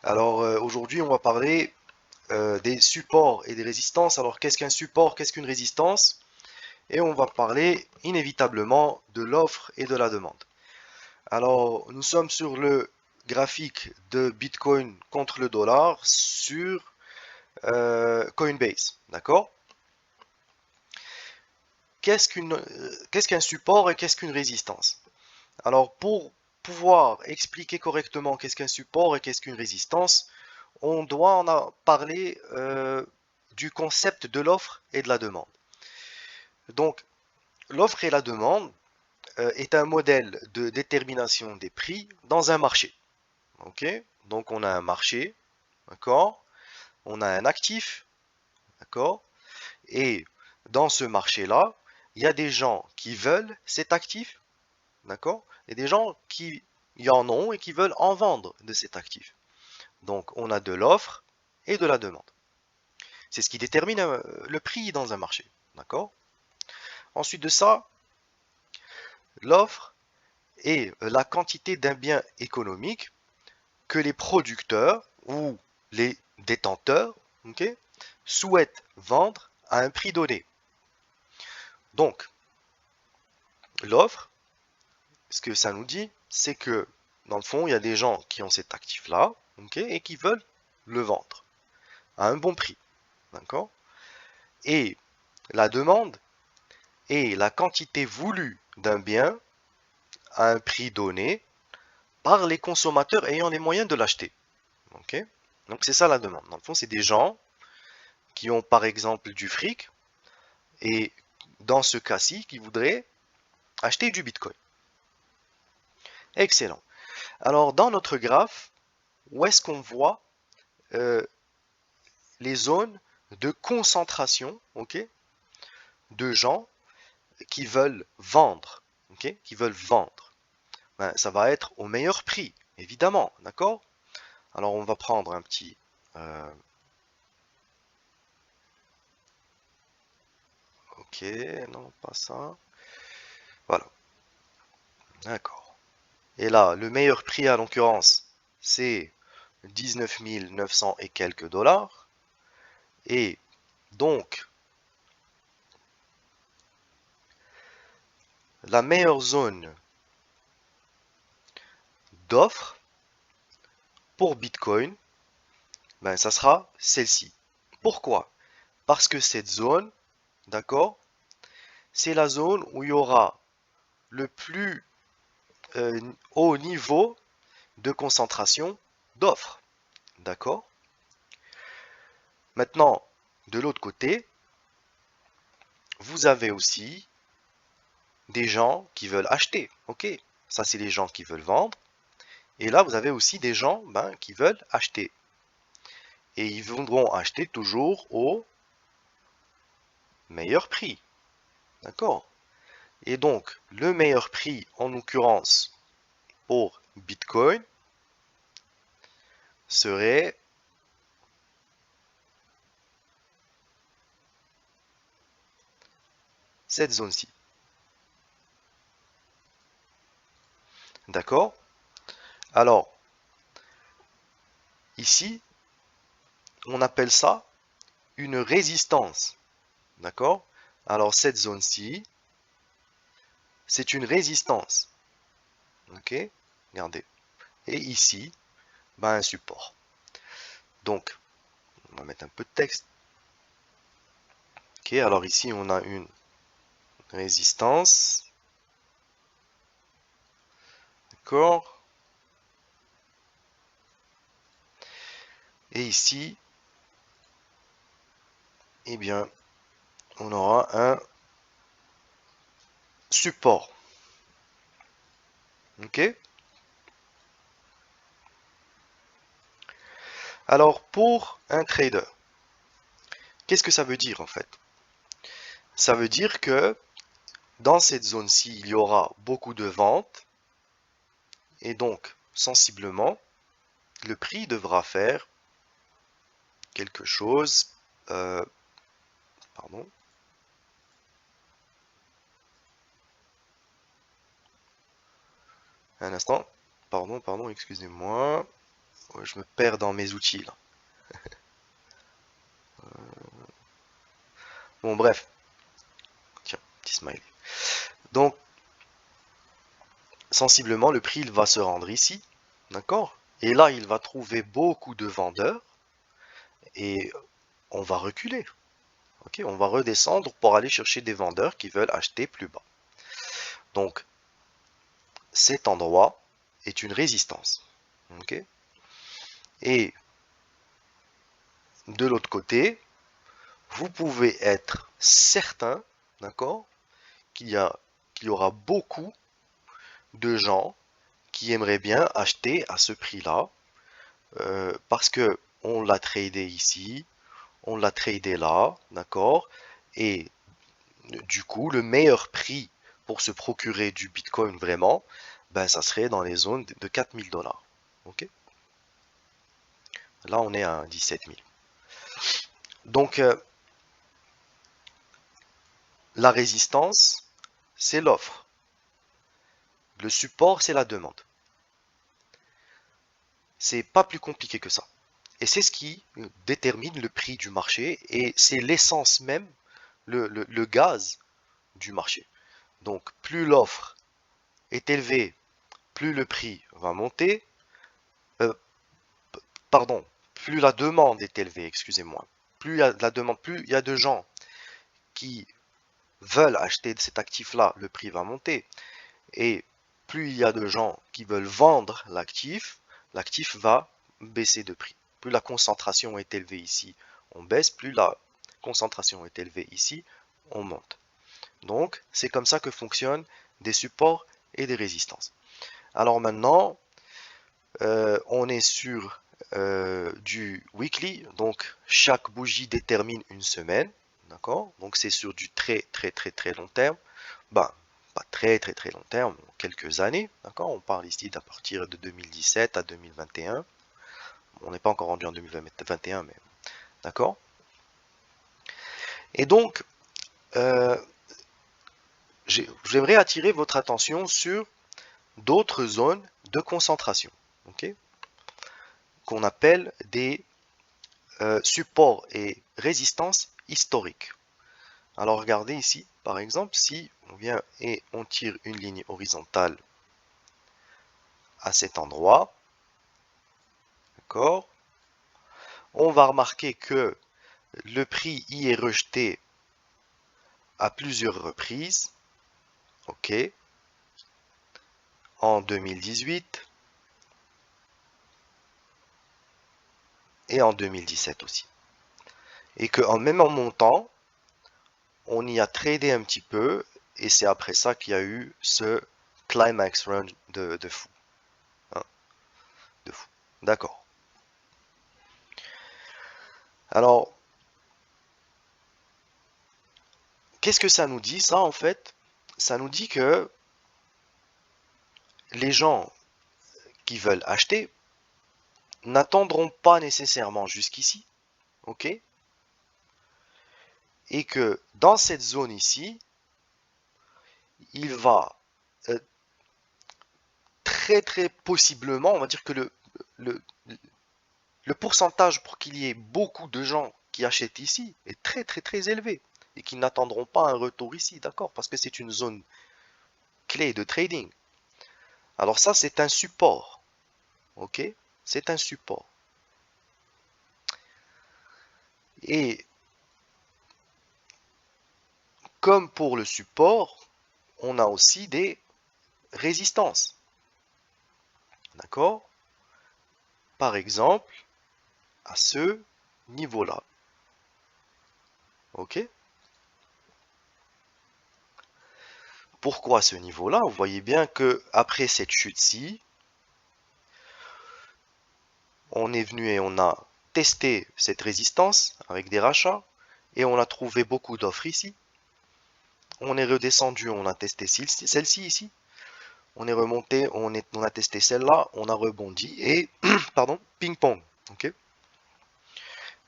Alors aujourd'hui, on va parler des supports et des résistances. Alors qu'est-ce qu'un support, qu'est-ce qu'une résistance? Et on va parler inévitablement de l'offre et de la demande. Alors nous sommes sur le graphique de Bitcoin contre le dollar sur Coinbase. D'accord? Qu'est-ce qu'un support et qu'est-ce qu'une résistance? Alors pour pouvoir expliquer correctement qu'est-ce qu'un support et qu'est-ce qu'une résistance, on doit en parler du concept de l'offre et de la demande. Donc, l'offre et la demande est un modèle de détermination des prix dans un marché. Ok? Donc, on a un marché, d'accord? On a un actif, d'accord? Et dans ce marché-là, il y a des gens qui veulent cet actif, d'accord? Et des gens qui y en ont et qui veulent en vendre de cet actif. Donc, on a de l'offre et de la demande. C'est ce qui détermine le prix dans un marché. D'accord? Ensuite de ça, l'offre est la quantité d'un bien économique que les producteurs ou les détenteurs, ok, souhaitent vendre à un prix donné. Donc, l'offre, ce que ça nous dit, c'est que dans le fond, il y a des gens qui ont cet actif-là, ok, et qui veulent le vendre à un bon prix. D'accord? Et la demande est la quantité voulue d'un bien à un prix donné par les consommateurs ayant les moyens de l'acheter. Ok? Donc c'est ça la demande. Dans le fond, c'est des gens qui ont par exemple du fric et dans ce cas-ci, qui voudraient acheter du Bitcoin. Excellent. Alors dans notre graphe, où est-ce qu'on voit euh, les zones de concentration, ok, de gens qui veulent vendre, ok, qui veulent vendre. Ben, ça va être au meilleur prix, évidemment, d'accord? Alors on va prendre un petit ok, non, pas ça. Voilà, d'accord. Et là, le meilleur prix à l'occurrence, c'est 19 900 et quelques dollars. Et donc, la meilleure zone d'offre pour Bitcoin, ben, ça sera celle-ci. Pourquoi? Parce que cette zone, d'accord, c'est la zone où il y aura le plus haut niveau de concentration d'offres. D'accord? Maintenant, de l'autre côté, vous avez aussi des gens qui veulent acheter. Ok, ça c'est les gens qui veulent vendre. Et là, vous avez aussi des gens qui veulent acheter. Et ils voudront acheter toujours au meilleur prix. D'accord? Et donc, le meilleur prix, en l'occurrence, pour Bitcoin, serait cette zone-ci. D'accord? Alors, ici, on appelle ça une résistance. D'accord? Alors, cette zone-ci, c'est une résistance. Ok? Regardez. Et ici, un support. Donc, on va mettre un peu de texte. Ok, alors ici, on a une résistance. D'accord? Et ici, eh bien, on aura un support. Ok? Alors, pour un trader, qu'est-ce que ça veut dire en fait? Ça veut dire que dans cette zone-ci, il y aura beaucoup de ventes et donc, sensiblement, le prix devra faire quelque chose. Pardon. Un instant. Pardon, excusez-moi. Ouais, je me perds dans mes outils là. Bon, bref. Tiens, petit smiley. Donc, sensiblement, le prix il va se rendre ici. D'accord? Et là, il va trouver beaucoup de vendeurs et on va reculer. Ok? On va redescendre pour aller chercher des vendeurs qui veulent acheter plus bas. Donc, cet endroit est une résistance. Ok? Et de l'autre côté, vous pouvez être certain, d'accord, qu'il y aura beaucoup de gens qui aimeraient bien acheter à ce prix-là, parce que on l'a tradé ici, on l'a tradé là, d'accord, et du coup, le meilleur prix pour se procurer du Bitcoin vraiment, ben, ça serait dans les zones de 4000 dollars. Ok? Là, on est à 17 000. Donc, la résistance, c'est l'offre. Le support, c'est la demande. C'est pas plus compliqué que ça. Et c'est ce qui détermine le prix du marché et c'est l'essence même, le gaz du marché. Donc, plus l'offre est élevée, plus le prix va monter. Euh, pardon, plus la demande est élevée, excusez-moi. Plus il y a de la demande, plus il y a de gens qui veulent acheter cet actif-là, le prix va monter. Et plus il y a de gens qui veulent vendre l'actif va baisser de prix. Plus la concentration est élevée ici, on baisse, plus la concentration est élevée ici, on monte. Donc, c'est comme ça que fonctionnent des supports et des résistances. Alors maintenant, on est sur du weekly, donc chaque bougie détermine une semaine, d'accord? Donc c'est sur du très très très très long terme. Ben, pas très très très long terme, quelques années, d'accord? On parle ici d'à partir de 2017 à 2021. On n'est pas encore rendu en 2021, mais d'accord? Et donc, euh, j'aimerais attirer votre attention sur d'autres zones de concentration, ok? Qu'on appelle des supports et résistances historiques. Alors regardez ici, par exemple, si on vient et on tire une ligne horizontale à cet endroit, d'accord, on va remarquer que le prix y est rejeté à plusieurs reprises, ok, en 2018 et en 2017 aussi. Et que même en montant, on y a tradé un petit peu, et c'est après ça qu'il y a eu ce climax run de fou. Hein, de fou. D'accord. Alors, qu'est-ce que ça nous dit, ça, en fait? Ça nous dit que les gens qui veulent acheter n'attendront pas nécessairement jusqu'ici, ok? Et que dans cette zone ici, il va euh, très très possiblement, on va dire que le, le pourcentage pour qu'il y ait beaucoup de gens qui achètent ici est très très très élevé et qui n'attendront pas un retour ici, d'accord? Parce que c'est une zone clé de trading. Alors ça, c'est un support, ok? C'est un support. Et comme pour le support, on a aussi des résistances, d'accord? Par exemple, à ce niveau-là, ok? Pourquoi ce niveau-là? Vous voyez bien que après cette chute-ci, on est venu et on a testé cette résistance avec des rachats et on a trouvé beaucoup d'offres ici. On est redescendu, on a testé celle-ci ici. On est remonté, on a testé celle-là, on a rebondi et, pardon, ping-pong. Ok.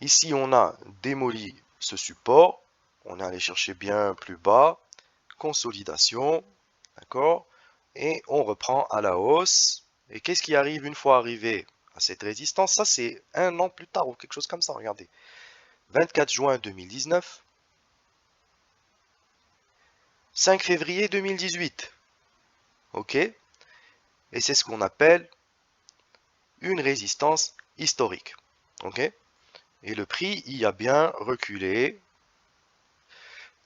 Ici, on a démoli ce support. On est allé chercher bien plus bas. Consolidation. D'accord. Et on reprend à la hausse. Et qu'est-ce qui arrive une fois arrivé à cette résistance. Ça, c'est un an plus tard ou quelque chose comme ça. Regardez. 24 juin 2019. 5 février 2018. OK? Et c'est ce qu'on appelle une résistance historique. OK? Et le prix y a bien reculé.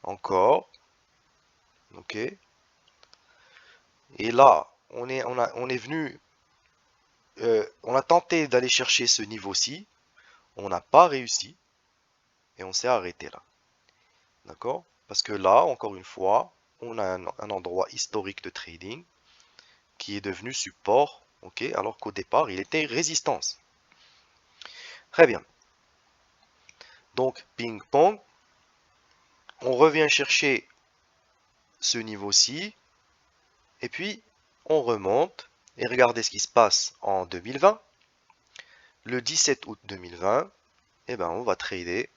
Encore. OK? Et là, on est venu, on a tenté d'aller chercher ce niveau-ci. On n'a pas réussi. Et on s'est arrêté là. D'accord? Parce que là, encore une fois, on a un endroit historique de trading qui est devenu support, ok, alors qu'au départ, il était résistance. Très bien. Donc, ping-pong, on revient chercher ce niveau-ci, et puis on remonte, et regardez ce qui se passe en 2020. Le 17 août 2020, eh ben, on va trader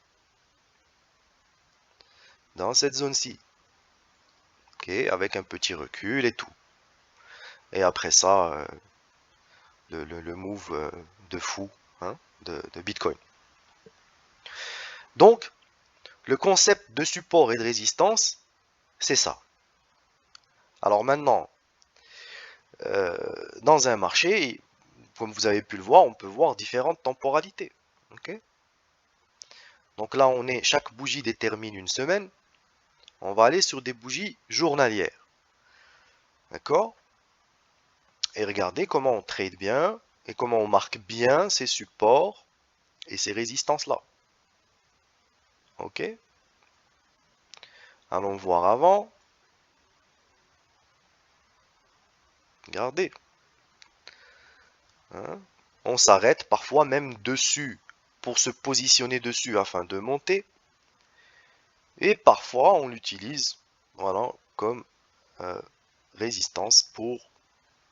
dans cette zone-ci, ok, avec un petit recul et tout. Et après ça, le move de fou, hein, de Bitcoin. Donc, le concept de support et de résistance, c'est ça. Alors maintenant, dans un marché, comme vous avez pu le voir, on peut voir différentes temporalités. Okay? Donc là, chaque bougie détermine une semaine. On va aller sur des bougies journalières. D'accord? Et regardez comment on trade bien et comment on marque bien ces supports et ces résistances-là. Ok? Allons voir avant. Regardez. Hein? On s'arrête parfois même dessus pour se positionner dessus afin de monter. Et parfois on l'utilise voilà, comme résistance pour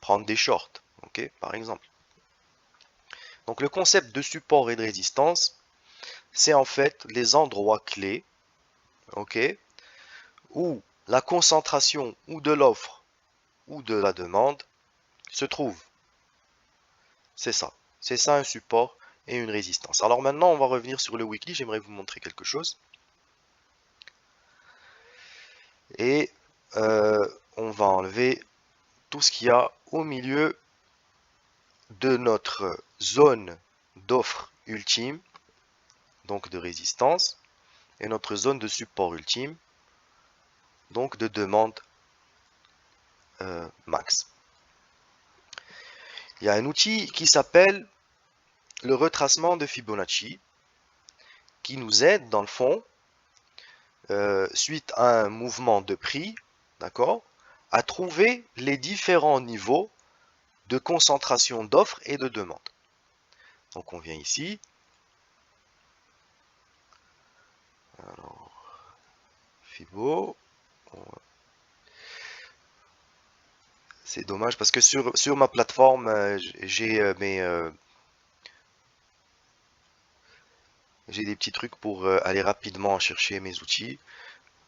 prendre des shorts. Ok, par exemple. Donc le concept de support et de résistance, c'est en fait les endroits clés, ok, où la concentration ou de l'offre ou de la demande se trouve. C'est ça. C'est ça un support et une résistance. Alors maintenant, on va revenir sur le weekly. J'aimerais vous montrer quelque chose. Et on va enlever tout ce qu'il y a au milieu de notre zone d'offre ultime, donc de résistance, et notre zone de support ultime, donc de demande max. Il y a un outil qui s'appelle le retracement de Fibonacci, qui nous aide dans le fond, suite à un mouvement de prix, d'accord, à trouver les différents niveaux de concentration d'offres et de demande. Donc on vient ici. Alors, Fibo. C'est dommage parce que sur ma plateforme, j'ai des petits trucs pour aller rapidement chercher mes outils.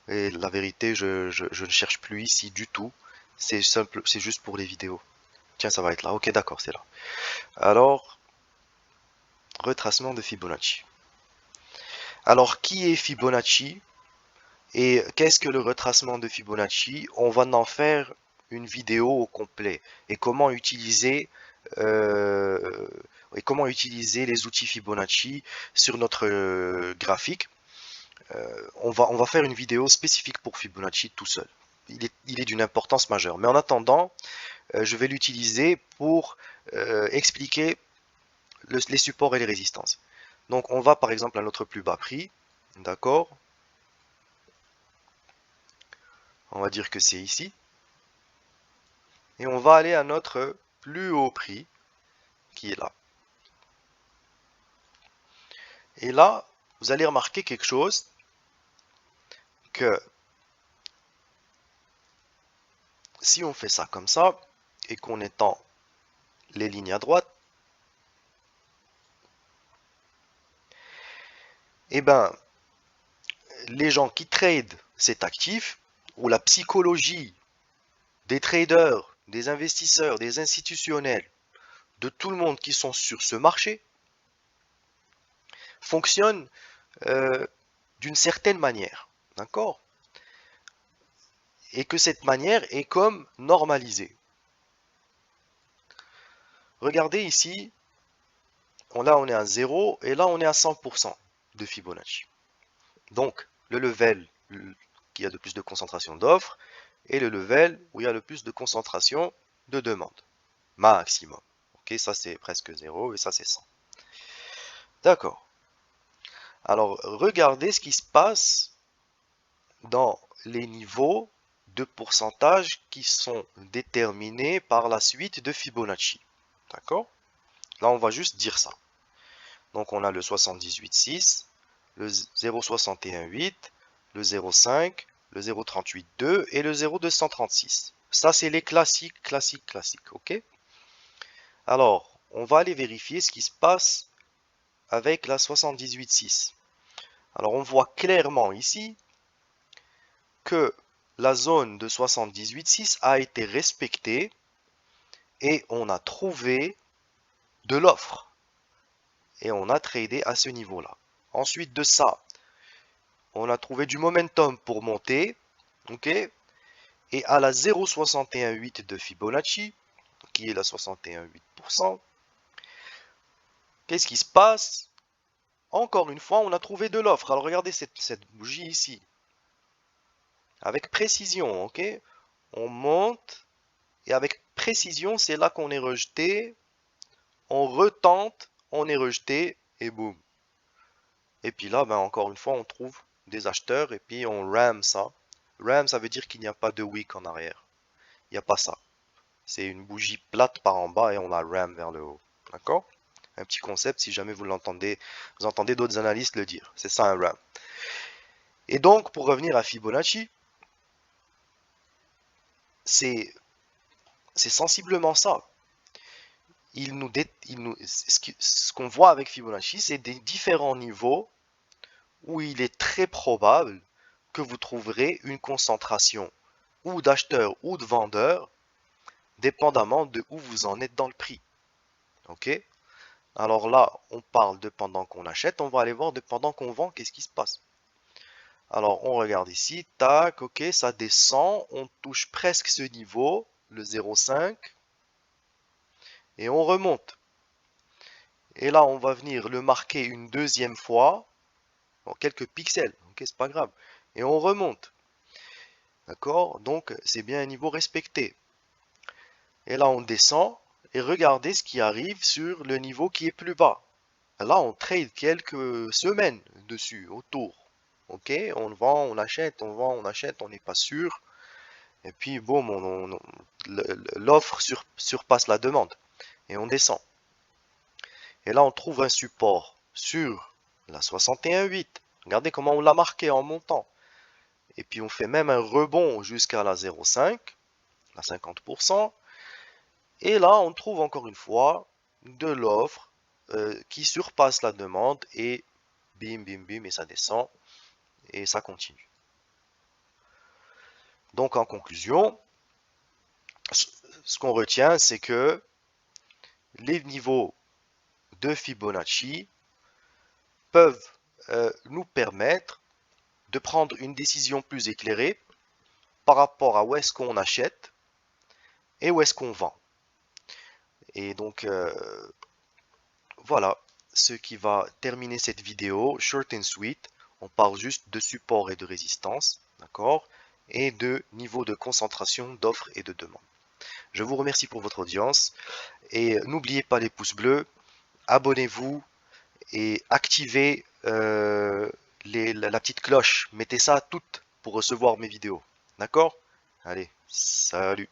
Et la vérité, je ne cherche plus ici du tout. C'est simple, c'est juste pour les vidéos. Tiens, ça va être là. Ok, d'accord, c'est là. Alors, retracement de Fibonacci. Alors, qui est Fibonacci et qu'est-ce que le retracement de Fibonacci? On va en faire une vidéo au complet et comment utiliser les outils Fibonacci sur notre graphique. On va faire une vidéo spécifique pour Fibonacci tout seul. Il est d'une importance majeure. Mais en attendant, je vais l'utiliser pour expliquer les supports et les résistances. Donc on va par exemple à notre plus bas prix, d'accord? On va dire que c'est ici. Et on va aller à notre plus haut prix, qui est là. Et là, vous allez remarquer quelque chose, que si on fait ça comme ça, et qu'on étend les lignes à droite, eh ben, les gens qui tradent cet actif, ou la psychologie des traders, des investisseurs, des institutionnels, de tout le monde qui sont sur ce marché fonctionne d'une certaine manière. D'accord? Et que cette manière est comme normalisée. Regardez ici, là on est à 0 et là on est à 100% de Fibonacci. Donc le level qui a le plus de concentration d'offres et le level où il y a le plus de concentration de demande. Maximum. Ok, ça c'est presque 0 et ça c'est 100. D'accord. Alors regardez ce qui se passe dans les niveaux de pourcentage qui sont déterminés par la suite de Fibonacci. D'accord? Là, on va juste dire ça. Donc, on a le 78,6, le 0,61,8, le 0,5, le 0,38,2 et le 0,236. Ça, c'est les classiques, classiques, classiques. OK? Alors, on va aller vérifier ce qui se passe avec la 78,6. Alors, on voit clairement ici que la zone de 78,6 a été respectée et on a trouvé de l'offre. Et on a tradé à ce niveau-là. Ensuite de ça, on a trouvé du momentum pour monter. Ok? Et à la 0,618 de Fibonacci, qui est la 61,8%, qu'est-ce qui se passe? Encore une fois, on a trouvé de l'offre. Alors regardez cette bougie ici. Avec précision, ok? On monte et avec précision, c'est là qu'on est rejeté. On retente, on est rejeté et boum. Et puis là, ben, encore une fois, on trouve des acheteurs et puis on ram ça. Ram, ça veut dire qu'il n'y a pas de wick en arrière. Il n'y a pas ça. C'est une bougie plate par en bas et on la ram vers le haut. D'accord? Un petit concept si jamais vous l'entendez, vous entendez d'autres analystes le dire. C'est ça un ram. Et donc, pour revenir à Fibonacci, c'est sensiblement ça. Ce qu'on voit avec Fibonacci, c'est des différents niveaux où il est très probable que vous trouverez une concentration ou d'acheteurs ou de vendeurs, dépendamment de où vous en êtes dans le prix. Ok? Alors là, on parle de pendant qu'on achète, on va aller voir de pendant qu'on vend, qu'est-ce qui se passe. Alors on regarde ici, tac, ok, ça descend, on touche presque ce niveau, le 0,5, et on remonte. Et là, on va venir le marquer une deuxième fois, en quelques pixels, ok, c'est pas grave. Et on remonte. D'accord? Donc c'est bien un niveau respecté. Et là, on descend, et regardez ce qui arrive sur le niveau qui est plus bas. Là, on trade quelques semaines dessus, autour. Ok, on vend, on achète, on vend, on achète, on n'est pas sûr. Et puis, boum, l'offre surpasse la demande. Et on descend. Et là, on trouve un support sur la 61,8. Regardez comment on l'a marqué en montant. Et puis, on fait même un rebond jusqu'à la 0,5, la 50%. Et là, on trouve encore une fois de l'offre qui surpasse la demande. Et bim, bim, bim, et ça descend. Et ça continue. Donc, en conclusion, ce qu'on retient, c'est que les niveaux de Fibonacci peuvent nous permettre de prendre une décision plus éclairée par rapport à où est-ce qu'on achète et où est-ce qu'on vend. Et donc, voilà ce qui va terminer cette vidéo, short and sweet. On parle juste de support et de résistance, d'accord? Et de niveau de concentration d'offres et de demande. Je vous remercie pour votre audience et n'oubliez pas les pouces bleus, abonnez-vous et activez la petite cloche. Mettez ça à toutes pour recevoir mes vidéos. D'accord? Allez, salut!